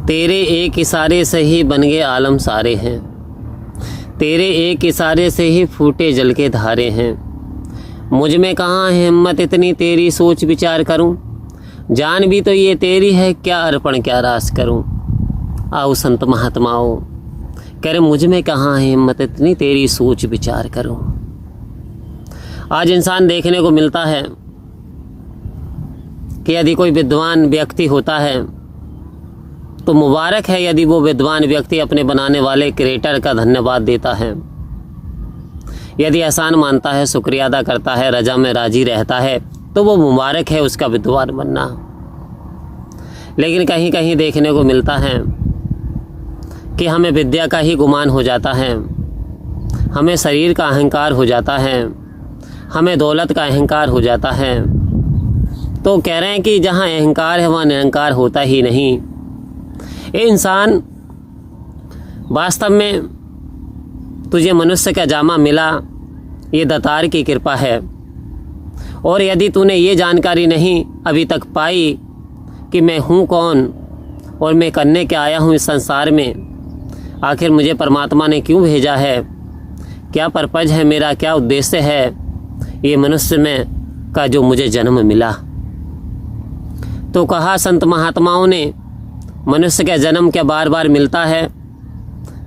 तेरे एक इशारे से ही बन गए आलम सारे हैं, तेरे एक इशारे से ही फूटे जल के धारे हैं। मुझ में कहाँ है हिम्मत इतनी तेरी सोच विचार करूं, जान भी तो ये तेरी है क्या अर्पण क्या रास करूं। आओ संत महात्माओं, कह रहे मुझ में कहाँ है हिम्मत इतनी तेरी सोच विचार करूं। आज इंसान देखने को मिलता है कि यदि कोई विद्वान व्यक्ति होता है तो मुबारक है यदि वो विद्वान व्यक्ति अपने बनाने वाले क्रिएटर का धन्यवाद देता है, यदि एहसान मानता है, शुक्रिया अदा करता है, रजा में राजी रहता है, तो वो मुबारक है उसका विद्वान बनना। लेकिन कहीं कहीं देखने को मिलता है कि हमें विद्या का ही गुमान हो जाता है, हमें शरीर का अहंकार हो जाता है, हमें दौलत का अहंकार हो जाता है। तो कह रहे हैं कि जहाँ अहंकार है वहाँ निरंकार होता ही नहीं। ये इंसान वास्तव में तुझे मनुष्य का जामा मिला, ये दातार की कृपा है। और यदि तूने ये जानकारी नहीं अभी तक पाई कि मैं हूँ कौन और मैं करने क्या आया हूँ इस संसार में, आखिर मुझे परमात्मा ने क्यों भेजा है, क्या पर्पज है मेरा, क्या उद्देश्य है ये मनुष्य में का जो मुझे जन्म मिला। तो कहा संत महात्माओं ने मनुष्य का जन्म क्या बार बार मिलता है,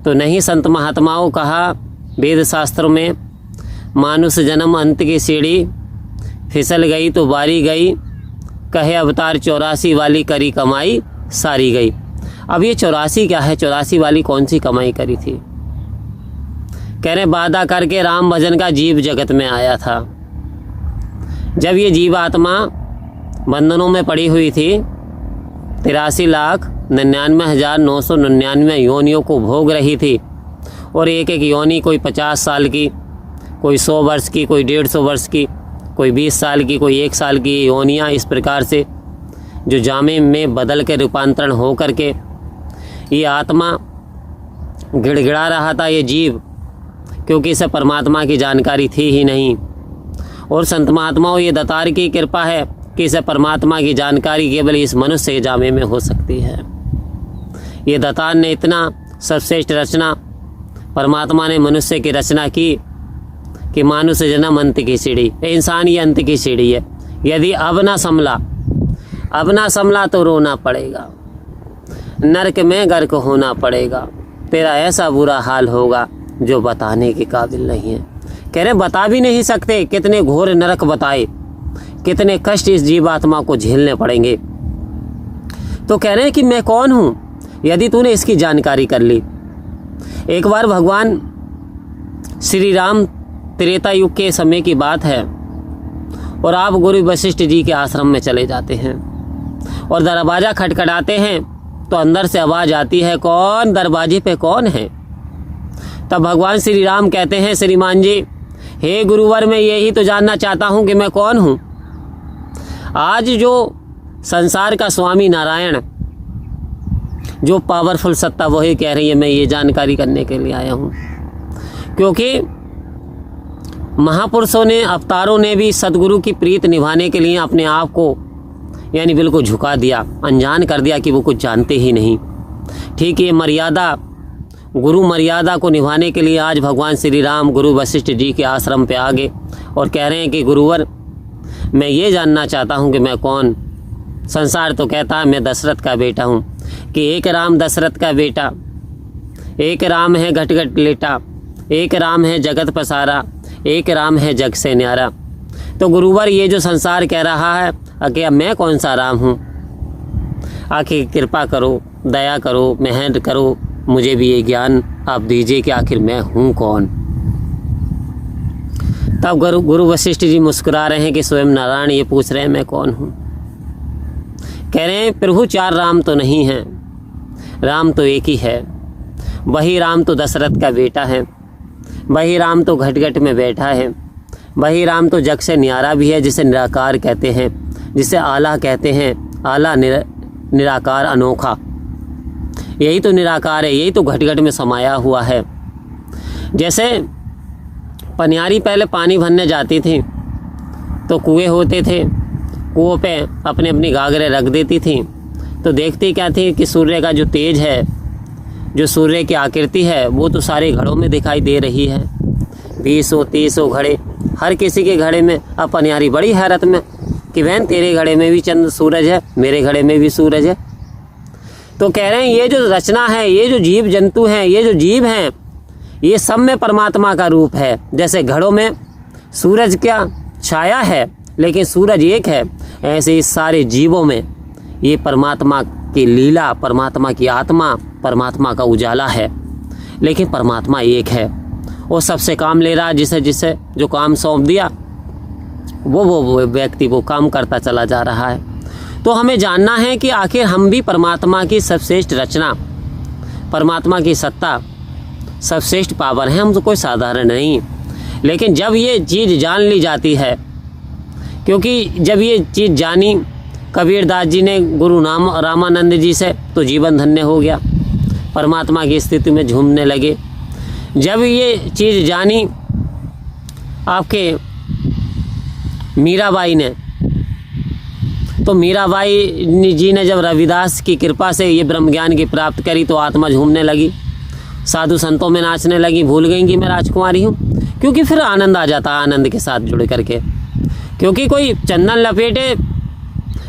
तो नहीं संत महात्माओं कहा वेद शास्त्रों में मानुष जन्म अंत की सीढ़ी, फिसल गई तो बारी गई, कहे अवतार 84 वाली करी कमाई सारी गई। अब ये 84 क्या है, 84 वाली कौन सी कमाई करी थी। कह रहे वादा करके राम भजन का जीव जगत में आया था। जब ये जीव आत्मा बंधनों में पड़ी हुई थी, 83,99,999 योनियों को भोग रही थी, और एक एक योनि कोई 50 साल की, कोई 100 वर्ष की, कोई 150 वर्ष की, कोई 20 साल की, कोई 1 साल की योनियाँ इस प्रकार से जो जामे में बदल के रूपांतरण हो करके ये आत्मा गिड़गिड़ा रहा था, ये जीव, क्योंकि इसे परमात्मा की जानकारी थी ही नहीं। और संत महात्माओं ये दातार की कृपा है कि इसे परमात्मा की जानकारी केवल इस मनुष्य के जामे में हो सकती है। ये दातार ने इतना सर्वश्रेष्ठ रचना परमात्मा ने मनुष्य की रचना की कि मानुष जन्म अंत की सीढ़ी, इंसान ये अंत की सीढ़ी है। यदि अब ना संभला तो रोना पड़ेगा, नरक में गर्क होना पड़ेगा, तेरा ऐसा बुरा हाल होगा जो बताने के काबिल नहीं है। कह रहे बता भी नहीं सकते, कितने घोर नरक बताए, कितने कष्ट इस जीवात्मा को झेलने पड़ेंगे। तो कह रहे हैं कि मैं कौन हूँ यदि तूने इसकी जानकारी कर ली। एक बार भगवान श्री राम त्रेता युग के समय की बात है, और आप गुरु वशिष्ठ जी के आश्रम में चले जाते हैं और दरवाज़ा खटखटाते हैं तो अंदर से आवाज़ आती है, कौन, दरवाजे पे कौन है। तब भगवान श्री राम कहते हैं, श्रीमान जी, हे गुरुवर, मैं यही तो जानना चाहता हूँ कि मैं कौन हूँ। आज जो संसार का स्वामी नारायण, जो पावरफुल सत्ता, वही कह रही है मैं ये जानकारी करने के लिए आया हूँ। क्योंकि महापुरुषों ने, अवतारों ने भी सदगुरु की प्रीत निभाने के लिए अपने आप को यानी बिल्कुल झुका दिया, अनजान कर दिया कि वो कुछ जानते ही नहीं। ठीक ये मर्यादा, गुरु मर्यादा को निभाने के लिए आज भगवान श्री राम गुरु वशिष्ठ जी के आश्रम पे आ गए और कह रहे हैं कि गुरुवर, मैं ये जानना चाहता हूँ कि मैं कौन। संसार तो कहता है मैं दशरथ का बेटा हूँ, कि एक राम दशरथ का बेटा, एक राम है घट घट लेटा, एक राम है जगत पसारा, एक राम है जग से न्यारा। तो गुरुवर ये जो संसार कह रहा है कि अब मैं कौन सा राम हूँ, आखिर कृपा करो, दया करो, मेहनत करो, मुझे भी ये ज्ञान आप दीजिए कि आखिर मैं हूँ कौन। तब गुरु वशिष्ठ जी मुस्कुरा रहे हैं कि स्वयं नारायण ये पूछ रहे हैं मैं कौन हूँ। कह रहे हैं प्रभु 4 राम तो नहीं हैं, राम तो एक ही है। वही राम तो दशरथ का बेटा है, वही राम तो घट घट में बैठा है, वही राम तो जग से न्यारा भी है, जिसे निराकार कहते हैं, जिसे आला कहते हैं, आला निराकार अनोखा। यही तो निराकार है, यही तो घट घट में समाया हुआ है। जैसे पनियारी पहले पानी भरने जाती थी तो कुएं होते थे, कुओं पे अपनी अपनी गागरें रख देती थी, तो देखते क्या थे कि सूर्य का जो तेज है, जो सूर्य की आकृति है, वो तो सारे घड़ों में दिखाई दे रही है। 20-30 घड़े, हर किसी के घड़े में। अब पनियारी बड़ी हैरत में कि बहन तेरे घड़े में भी चंद्र सूरज है, मेरे घड़े में भी सूरज है। तो कह रहे हैं ये जो रचना है, ये जो जीव जंतु हैं, ये जो जीव हैं, ये सब में परमात्मा का रूप है। जैसे घड़ों में सूरज क्या छाया है, लेकिन सूरज एक है, ऐसे ही सारे जीवों में ये परमात्मा की लीला, परमात्मा की आत्मा, परमात्मा का उजाला है। लेकिन परमात्मा एक है, वो सबसे काम ले रहा, जिसे जिसे जो काम सौंप दिया वो व्यक्ति वो काम करता चला जा रहा है। तो हमें जानना है कि आखिर हम भी परमात्मा की सर्वश्रेष्ठ रचना, परमात्मा की सत्ता, सर्वश्रेष्ठ पावर हैं, हम तो कोई साधारण नहीं। लेकिन जब ये चीज़ जान ली जाती है, क्योंकि जब ये चीज़ जानी कबीरदास जी ने गुरु रामानंद जी से, तो जीवन धन्य हो गया, परमात्मा की स्थिति में झूमने लगे। जब ये चीज़ जानी आपके मीराबाई ने, तो मीराबाई जी ने जब रविदास की कृपा से ये ब्रह्म ज्ञान की प्राप्त करी, तो आत्मा झूमने लगी, साधु संतों में नाचने लगी, भूल गई कि मैं राजकुमारी हूँ। क्योंकि फिर आनंद आ जाता है आनंद के साथ जुड़ करके। क्योंकि कोई चंदन लपेटे,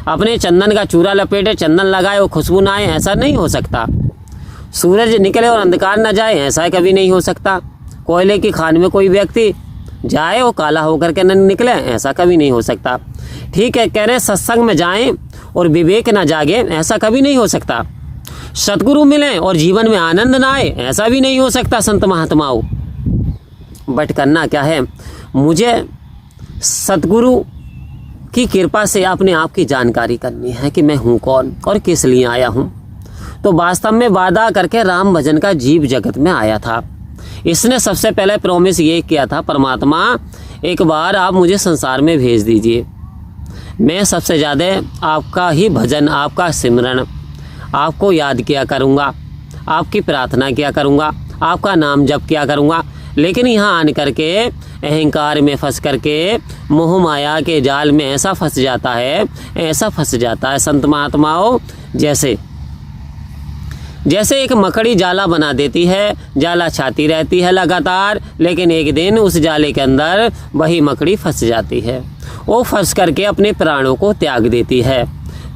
अपने चंदन का चूरा लपेटे, चंदन लगाए, वो खुशबू ना आए, ऐसा नहीं हो सकता। सूरज निकले और अंधकार न जाए, ऐसा कभी नहीं हो सकता। कोयले की खान में कोई व्यक्ति जाए और काला होकर के न निकले, ऐसा कभी नहीं हो सकता। ठीक है, कह रहे हैं सत्संग में जाएं और विवेक न जागे, ऐसा कभी नहीं हो सकता। सतगुरु मिले और जीवन में आनंद ना आए, ऐसा भी नहीं हो सकता संत महात्माओं। बट करना क्या है, मुझे सतगुरु की कृपा से अपने आप की जानकारी करनी है कि मैं हूँ कौन और किस लिए आया हूँ। तो वास्तव में वादा करके राम भजन का जीव जगत में आया था। इसने सबसे पहले प्रॉमिस ये किया था, परमात्मा एक बार आप मुझे संसार में भेज दीजिए, मैं सबसे ज़्यादा आपका ही भजन, आपका सिमरन, आपको याद किया करूँगा, आपकी प्रार्थना किया करूँगा, आपका नाम जप किया करूँगा। लेकिन यहाँ आन करके अहंकार में फंस करके, मोह माया के जाल में ऐसा फंस जाता है, ऐसा फंस जाता है संत महात्माओं, जैसे एक मकड़ी जाला बना देती है, जाला छाती रहती है लगातार, लेकिन एक दिन उस जाले के अंदर वही मकड़ी फंस जाती है, वो फंस करके अपने प्राणों को त्याग देती है।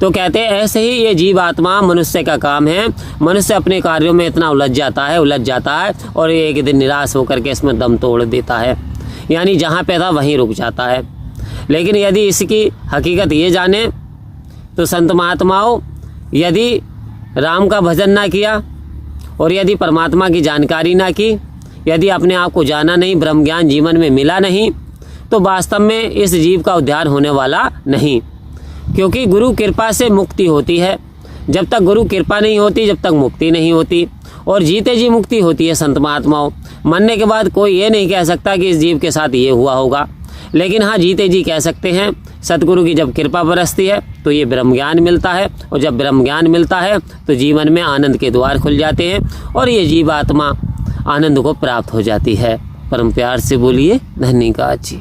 तो कहते हैं ऐसे ही ये जीव आत्मा मनुष्य का काम है। मनुष्य अपने कार्यों में इतना उलझ जाता है और एक दिन निराश होकर के इसमें दम तोड़ देता है, यानी जहाँ पे था वहीं रुक जाता है। लेकिन यदि इसकी हकीकत ये जाने, तो संत महात्माओं, यदि राम का भजन ना किया और यदि परमात्मा की जानकारी ना की, यदि अपने आप को जाना नहीं, ब्रह्म ज्ञान जीवन में मिला नहीं, तो वास्तव में इस जीव का उद्धार होने वाला नहीं। क्योंकि गुरु कृपा से मुक्ति होती है, जब तक गुरु कृपा नहीं होती जब तक मुक्ति नहीं होती, और जीते जी मुक्ति होती है संत महात्माओं। मरने के बाद कोई ये नहीं कह सकता कि इस जीव के साथ ये हुआ होगा, लेकिन हाँ जीते जी कह सकते हैं। सतगुरु की जब कृपा बरसती है तो ये ब्रह्म ज्ञान मिलता है, और जब ब्रह्म ज्ञान मिलता है तो जीवन में आनंद के द्वार खुल जाते हैं और ये जीव आत्मा आनंद को प्राप्त हो जाती है। परम प्यार से बोलिए धन्यवाद जी।